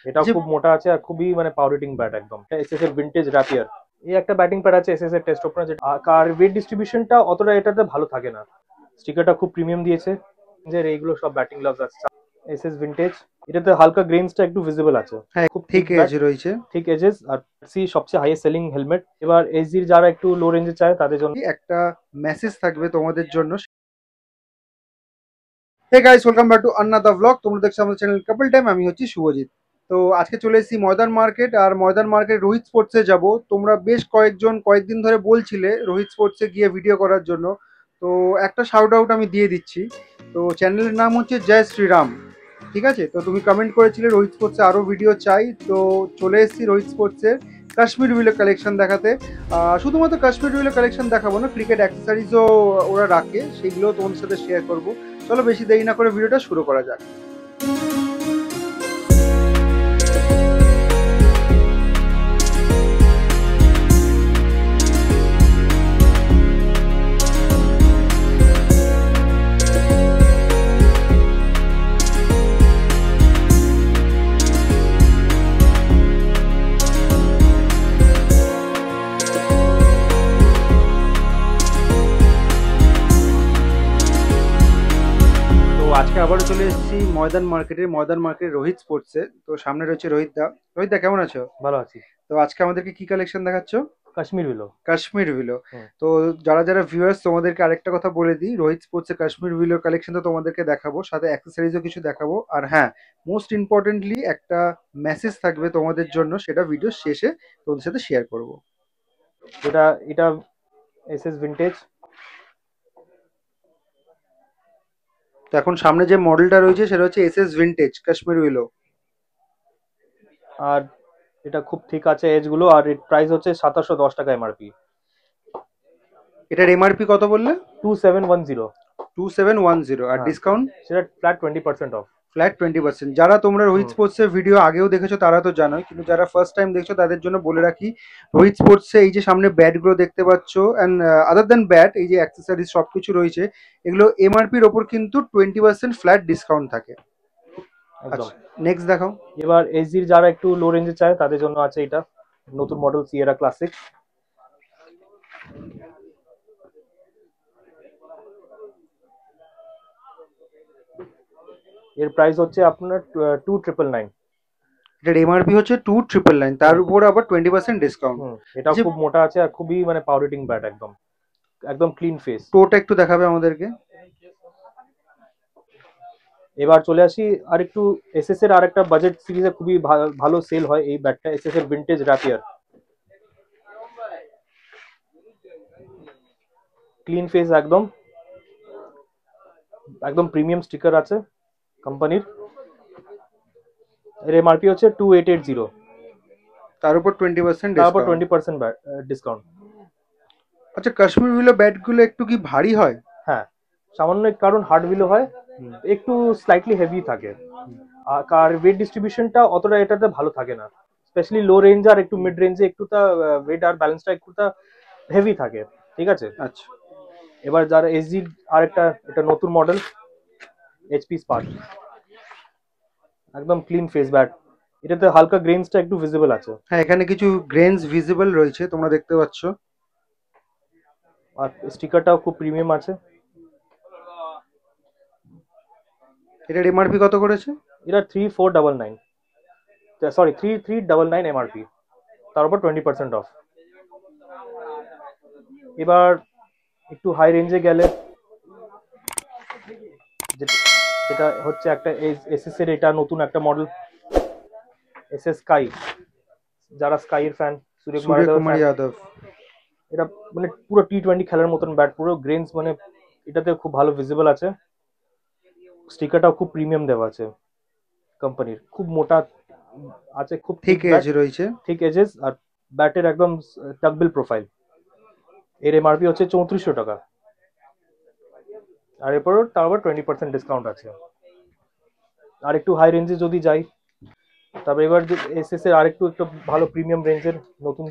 এটাও যে খুব মোটা আছে আর খুবই মানে পাওয়ার হিটিং ব্যাট একদম। এসএস এর ভিন্টেজ র্যাপিয়ার। এই একটা ব্যাটিং প্যাড আছে এসএস এর টেস্ট ওপেনার, যেটা আর ওয়েট ডিস্ট্রিবিউশনটা অতটা এটাতে ভালো থাকে না। স্টিকারটা খুব প্রিমিয়াম দিয়েছে। যে এইগুলো সব ব্যাটিং গ্লাভস আছে এসএস ভিন্টেজ। এটাতে হালকা গ্রেনসটা একটু ভিজিবল আছে। হ্যাঁ, খুব ঠিক থিক এজ ব্যাট, রয়েছে। Thick edges. আর সি সবচেয়ে হাইয়েস্ট সেলিং হেলমেট। এবার এসজির যারা একটু লো রেঞ্জে চায় তাদের জন্য একটা মেসেজ থাকবে তোমাদের জন্য। Hey guys, welcome back to Annada blog. তোমরা দেখছো আমাদের চ্যানেল কাপল টাইম। আমি হচ্ছি শুভজিৎ। তো আজকে চলে এসেছি ময়দান মার্কেট, আর ময়দান মার্কেট রোহিত স্পোর্টসে যাব। তোমরা বেশ কয়েকদিন ধরে বলছিলে রোহিত স্পোর্টসে গিয়ে ভিডিও করার জন্য। তো একটা শাউট আউট আমি দিয়ে দিচ্ছি। তো চ্যানেলের নাম হচ্ছে জয় শ্রীরাম। ঠিক আছে, তো তুমি কমেন্ট করেছিলে রোহিত স্পোর্টসে আরও ভিডিও চাই। তো চলে এসেছি রোহিত স্পোর্টসের কাশ্মীর উইলের কালেকশন দেখাতে। শুধুমাত্র কাশ্মীর উইলের কালেকশন দেখাবো না, ক্রিকেট অ্যাক্সেসরিজও ওরা রাখে, সেগুলো তোমাদের সাথে শেয়ার করবো। চলো বেশি দেরি না করে ভিডিওটা শুরু করা যাক। তো আজকে আবারও চলে এসেছি ময়দান মার্কেটের রোহিত স্পোর্টসে। তো সামনে রয়েছে রোহিত দা। রোহিত দা, কেমন আছো? ভালো আছি। তো আজকে আমাদেরকে কি কালেকশন দেখাচ্ছ? কাশ্মীর উইলো। কাশ্মীর উইলো। হুম। তো যারা যারা ভিউয়ার্স, তোমাদেরকে আরেকটা কথা বলে দিই, রোহিত স্পোর্টসে কাশ্মীর উইলোর কালেকশন তো তোমাদেরকে দেখাবো, সাথে অ্যাক্সেসরিজও কিছু দেখাবো। আর হ্যাঁ, মোস্ট ইম্পর্টেন্টলি একটা মেসেজ থাকবে তোমাদের জন্য, সেটা ভিডিও শেষে তোমাদের সাথে শেয়ার করবো। এটা এটা এসএস ভিন্টেজ। তো এখন সামনে যে মডেলটা রয়েছে সেটা হচ্ছে S S vintage Kashmir willow. আর এটা খুব ঠিক আছে এজগুলো। আর এর প্রাইস হচ্ছে 2710 টাকা এমআরপি। এটার এমআরপি কত বললে? 2710। 2710। আর হ্যাঁ, ডিসকাউন্ট? সেটা ফ্ল্যাট 20% অফ। ফ্ল্যাট 20%। যারা তোমরা রোহিত হুম। স্পোর্টসের ভিডিও আগেও দেখেছো তারা তো জানোই, কিন্তু যারা ফার্স্ট টাইম দেখছো তাদের জন্য বলে রাখি, রোহিত স্পোর্টসে এই যে সামনে ব্যাটগুলো দেখতে পাচ্ছ, অ্যান্ড আদার দ্যান ব্যাট, এই যে অ্যাক্সেসরিজ সব কিছু রয়েছে, এগুলো এমআরপির ওপর কিন্তু 20% ফ্ল্যাট ডিসকাউন্ট থাকে। একদম। আচ্ছা, নেক্সট দেখাও। এবার এসজির যারা একটু লো রেঞ্জে চায় তাদের জন্য আছে এটা নতুন মডেল সিয়েরা ক্লাসিক। এর প্রাইস হচ্ছে আপনার 2999। এটার এমআরপি হচ্ছে 2999, তার হুম। উপর আবার 20% ডিসকাউন্ট। হুম, এটাও যে খুব মোটা আছে আর খুবই মানে পাওয়ার হিটিং ব্যাট একদম। একদম ক্লিন ফেস। টোটা একটু দেখাবে আমাদেরকে। এবার চলে আসি আর একটু এসএস এর আরেকটা বাজেট সিরিজে খুবই ভালো সেল হয় এই ব্যাটটা, এসএস এর ভিন্টেজ র্যাপিয়ার। ক্লিন ফেস একদম, একদম প্রিমিয়াম স্টিকার আছে কোম্পানির। এর এমআরপি হচ্ছে 2880। তার উপর 20% তার উপর ডিসকাউন্ট। 20% ডিসকাউন্ট। আচ্ছা, কাশ্মীর উইলো ব্যাটগুলো একটু কি ভারী হয়? হ্যাঁ, সামান্য কারণ হার্ড বিলো হয়, হুম। একটু স্লাইটলি হেভি থাকে। আর ওয়েট ডিস্ট্রিবিউশনটা অতটা এটাতে ভালো থাকে না, স্পেশালি লো রেঞ্জ আর একটু মিড রেঞ্জে একটু তা ওয়েট আর ব্যালেন্সটা একটু তা হেভি থাকে। ঠিক আছে। আচ্ছা, এবার যারা এসজি আরেকটা, এটা নতুন মডেল এইচপি স্পার্ক। একদম ক্লিন ফেস ব্যাট। এটাতে হালকা গ্রেনসটা একটু ভিজিবল আছে। হ্যাঁ, এখানে কিছু গ্রেনস ভিজিবল রয়েছে, তোমরা দেখতে পাচ্ছ। আর স্টিকারটাও খুব প্রিমিয়াম আছে। এটার এমআরপি কত করেছে? এটা 3499, সরি 3399 এমআরপি, তার উপর 20% অফ। এবার একটু হাই রেঞ্জে গেলে যেটা হচ্ছে একটা এসএস এর এটা নতুন একটা মডেল এসএস স্কাই। যারা স্কাইয়ের ফ্যান, সূর্যকুমার যাদবের সূর্যকুমার ফ্যান, যাদব। এটা মানে পুরো টি20 খেলার মতন ব্যাট, পুরো গ্রেনস মানে এটাতে খুব ভালো ভিজিবল আছে। স্টিকারটাও খুব প্রিমিয়াম দেওয়া আছে কোম্পানির, খুব মোটা আছে, খুব ঠিক থিক এজ ব্যাট, রয়েছে। Thick edges. আর ব্যাটের একদম টাকবিল প্রোফাইল। এর এমআরপি হচ্ছে 3400 টাকা। আর এরপর তার আবার 20% ডিসকাউন্ট আছে। আর একটু হাই রেঞ্জে যদি যাই, তবে এবার এসএস এর আরেকটু একটু ভালো প্রিমিয়াম রেঞ্জের নতুন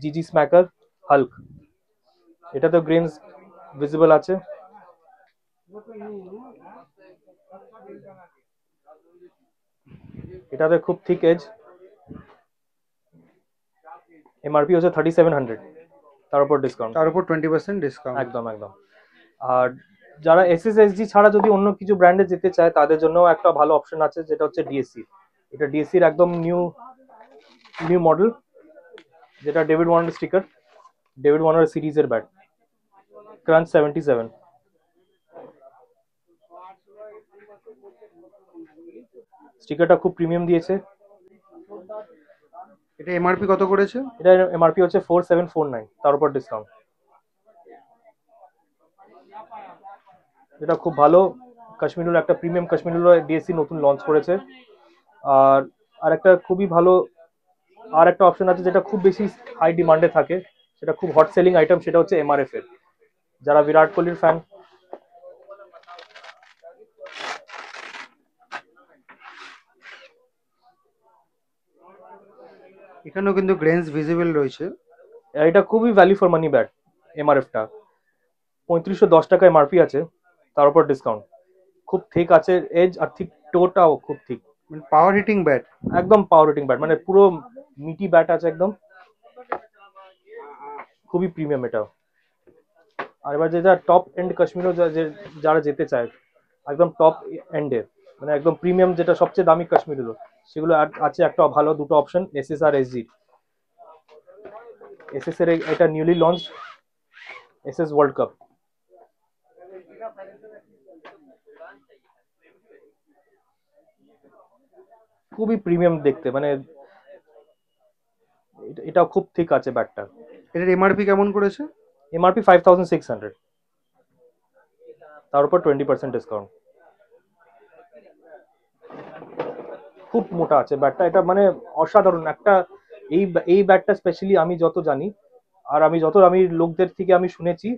জিজি স্ম্যাকার হাল্ক। এটাতে গ্রেনস ভিজিবল আছে। এটাতে খুব থিক এজ, এমআরপি হচ্ছে 3700, তার উপর ডিসকাউন্ট। তার উপর 20% ডিসকাউন্ট। একদম একদম। আর যারা এসএসএসজি ছাড়া যদি অন্য কিছু ব্র্যান্ডে যেতে চায় তাদের জন্য একটা ভালো অপশন আছে, যেটা হচ্ছে ডিএসসি। এটা ডিএসসির একদম নিউ নিউ মডেল, যেটা David Warner sticker, David Warner সিরিজের ব্যাট, ক্রাঞ্চ 77। স্টিকারটা খুব প্রিমিয়াম দিয়েছে। এটা এমআরপি কত করেছে? এটা এমআরপি হচ্ছে 4749, তার উপর ডিসকাউন্ট। এটা খুব ভালো কাশ্মীরের একটা প্রিমিয়াম কাশ্মীরের ডিএসসি নতুন লঞ্চ করেছে। আর আর একটা খুবই ভালো আর একটা অপশন আছে যেটা খুব বেশি হাই ডিমান্ডে থাকে, সেটা খুব হট সেলিং আইটেম, সেটা হচ্ছে এমআরএফ এর। যারা বিরাট কোহলির ফ্যান, এখানেও কিন্তু গ্রেনস ভিজিবল রয়েছে। এটা খুবই ভ্যালু ফর মানি ব্যাট। এমআরএফটা 3510 টাকা এমআরপি আছে, তার উপর ডিসকাউন্ট। খুব থিক আছে এজ, আর থিক টোটাও খুব থিক, মানে পাওয়ার হিটিং ব্যাট, একদম পাওয়ার হিটিং ব্যাট, মানে পুরো মিটি ব্যাট আছে একদম, খুবই প্রিমিয়াম এটাও। আর এবার যেটা টপ এন্ড কাশ্মীরও যারা যেতে চায় একদম টপ এন্ডে, মানে একদম প্রিমিয়াম, যেটা সবচেয়ে দামি কাশ্মীর হলো, সেগুলো আছে একটা ভালো দুটো অপশন, এসএস আর এসজি। এসএস এর এটা newly launch SS world cup. খুবই প্রিমিয়াম দেখতে, মানে এটাও খুব ঠিক আছে ব্যাটটা। এটার এমআরপি কেমন করেছে? এমআরপি 5600, তার উপর 20% ডিসকাউন্ট। খুব মোটা আছে ব্যাটটা, এটা মানে অসাধারণ একটা। এই এই ব্যাটটা স্পেশালি আমি যত জানি, আর আমি লোকদের থেকে আমি শুনেছি,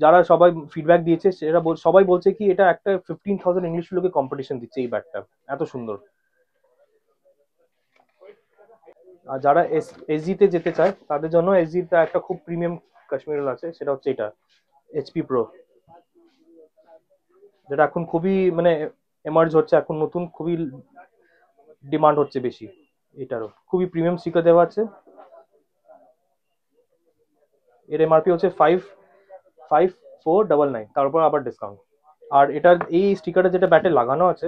যারা সবাই ফিডব্যাক দিয়েছে, সেটা সবাই বলছে কি এটা একটা 15,000 ইংলিশ লোকে কম্পিটিশন দিচ্ছে এই ব্যাটটা, এত সুন্দর। আর যারা এসজিতে যেতে চায় তাদের জন্য এসজিতে একটা খুব প্রিমিয়াম কাশ্মীর আছে, সেটা হচ্ছে এটা এইচপি প্রো, যেটা এখন খুবই মানে এমার্জ হচ্ছে, এখন নতুন খুবই ডিমান্ড হচ্ছে বেশি। এটারও খুবই প্রিমিয়াম স্টিকার দেওয়া আছে। এর এমআরপি হচ্ছে 5499, তার উপর আবার ডিসকাউন্ট। আর এটার এই স্টিকারটা যেটা ব্যাটে লাগানো আছে,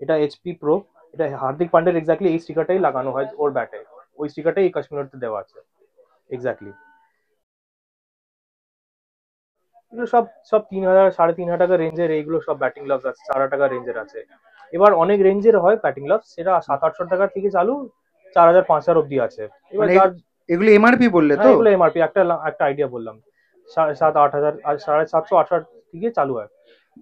এটা এইচপি প্রো, এটা হার্দিক পান্ডের এক্স্যাক্টলি এই স্টিকারটাই লাগানো হয় ওর ব্যাটে, ওই স্টিকারটাই এই কাশ্মীরতে দেওয়া আছে এক্স্যাক্টলি। এগুলো সব সব 3000 3,500 টাকা রেঞ্জের, এইগুলো সব ব্যাটিং গ্লাভস আছে, 4,000 টাকা রেঞ্জের আছে। এবার অনেক রেঞ্জের হয় ব্যাটিং গ্লাভস, সেটা 700-800 টাকা থেকে চালু, 4,000-5,000 অব্দি আছে। এবার মানে এগুলো এমআরপি বললে তো? হ্যাঁ, এগুলো এমআরপি, একটা আইডিয়া বললাম। 7,000-8,000 আর 750-8,000 থেকে চালু হয়,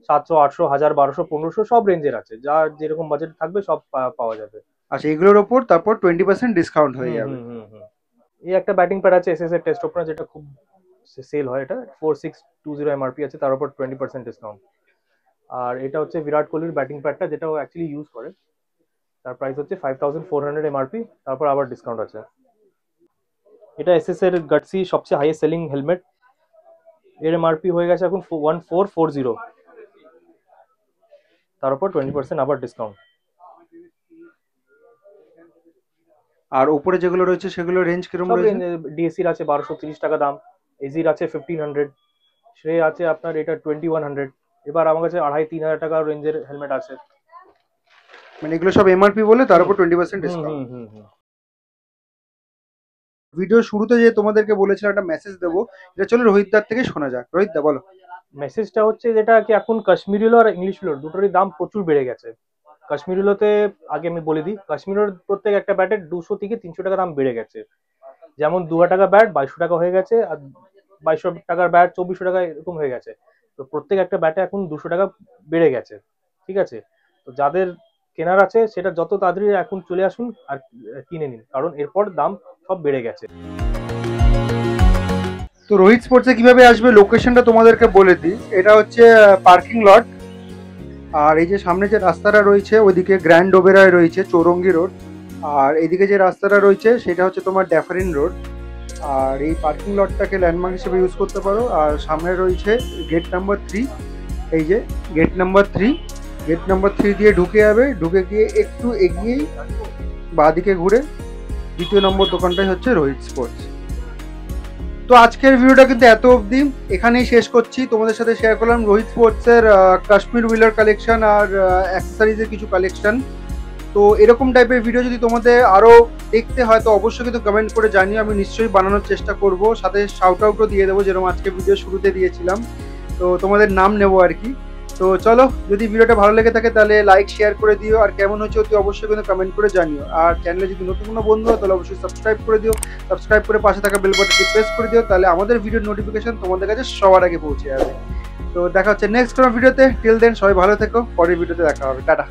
700, 800, 1000, 1200, 1500 সব রেঞ্জের আছে, যার যেরকম বাজেট থাকবে সব পাওয়া যাবে। আচ্ছা, এগুলোর ওপর তারপর 20% ডিসকাউন্ট হয়ে যাবে। এই একটা ব্যাটিং প্যাড আছে এসএস এর টেস্ট ওপেনার, যেটা খুব সেল হয়, এটা 4620 এমআরপি আছে, তার উপর 20% ডিসকাউন্ট। আর এটা হচ্ছে বিরাট কোহলির ব্যাটিং প্যাডটা, যেটা ও অ্যাকচুয়ালি ইউজ করে, তার প্রাইস হচ্ছে 5400 এমআরপি, তারপর আবার ডিসকাউন্ট আছে। এটা এসএস এর গাটসি সবচেয়ে হাইয়েস্ট সেলিং হেলমেট, এর এমআরপি হয়ে গেছে এখন 1440, তার উপর 20% আবার ডিসকাউন্ট। আর উপরে যেগুলো রয়েছে সেগুলো রেঞ্জ কিরকম সব রয়েছে? ডিএসির আছে 1230 টাকা দাম, এজির আছে 1500, সে আছে আপনার এটা 2100। এবার আমার কাছে 2,500-3,000 টাকা রেঞ্জের হেলমেট আছে। মানে এগুলো সব এমআরপি বলে তার উপর 20% ডিসকাউন্ট। ভিডিও শুরুতে যে তোমাদেরকে বলেছিলাম একটা মেসেজ দেবো, এটা চলো রোহিত দার থেকে শোনা যাক। রোহিত দা বলো। মেসেজটা হচ্ছে যেটা কি, এখন কাশ্মীরিলো আর ইংলিশ লোর দুটোরই দাম প্রচুর বেড়ে গেছে। কাশ্মীরিলোতে আগে আমি বলে দিই, কাশ্মীরের প্রত্যেক একটা ব্যাটের 200 থেকে 300 টাকা দাম বেড়ে গেছে। যেমন 2,000 টাকা ব্যাট 2200 টাকা হয়ে গেছে, আর 2200 টাকার ব্যাট 2400 টাকা এরকম হয়ে গেছে। তো প্রত্যেক একটা ব্যাটে এখন 200 টাকা বেড়ে গেছে, ঠিক আছে? তো যাদের কেনার আছে সেটা যত তাড়াতাড়ি এখন চলে আসুন আর কিনে নিন, কারণ এরপর দাম সব বেড়ে গেছে। তো রোহিত স্পোর্টসে কিভাবে আসবে লোকেশনটা তোমাদেরকে বলে দিই। এটা হচ্ছে পার্কিং লট, আর এই যে সামনে যে রাস্তাটা রয়েছে ওইদিকে গ্র্যান্ড ওবেরয় রয়েছে, চৌরঙ্গি রোড। আর এইদিকে যে রাস্তাটা রয়েছে সেটা হচ্ছে তোমার ড্যাফারিন রোড। আর এই পার্কিং লটটাকে ল্যান্ডমার্ক হিসেবে ইউজ করতে পারো। আর সামনে রয়েছে গেট নাম্বার 3, এই যে গেট নাম্বার 3, গেট নাম্বার 3 দিয়ে ঢুকে যাবে, ঢুকে গিয়ে একটু এগিয়েই বাঁদিকে ঘুরে দ্বিতীয় নম্বর দোকানটাই হচ্ছে রোহিত স্পোর্টস। তো আজকের ভিডিওটা কিন্তু এত অবধি, এখানেই শেষ করছি। তোমাদের সাথে শেয়ার করলাম রোহিত স্পোর্টসের কাশ্মীর হুইলার কালেকশন আর অ্যাক্সেসরিজের কিছু কালেকশন। তো এরকম টাইপের ভিডিও যদি তোমাদের আরও দেখতে হয় তো অবশ্যই কিন্তু কমেন্ট করে জানিও, আমি নিশ্চয়ই বানানোর চেষ্টা করব। সাথে শাউট আউটও দিয়ে দেবো, যেরকম আজকে ভিডিও শুরুতে দিয়েছিলাম। তো তোমাদের নাম নেবো আর কি। তো চলো, যদি ভিডিওটা ভালো লেগে থাকে তাহলে লাইক শেয়ার করে দিও, আর কেমন হচ্ছে অতি অবশ্যই কিন্তু কমেন্ট করে জানিও। আর চ্যানেলে যদি নতুন কোনো বন্ধু হয় তাহলে অবশ্যই সাবস্ক্রাইব করে দিও, সাবস্ক্রাইব করে পাশে থাকা বেল বাটনটি প্রেস করে দিও, তাহলে আমাদের ভিডিওর নোটিফিকেশন তোমাদের কাছে সবার আগে পৌঁছে যাবে। তো দেখা হচ্ছে নেক্সট কোনো ভিডিওতে। টিল দেন সবাই ভালো থেকো, পরের ভিডিওতে দেখা হবে, টাটা।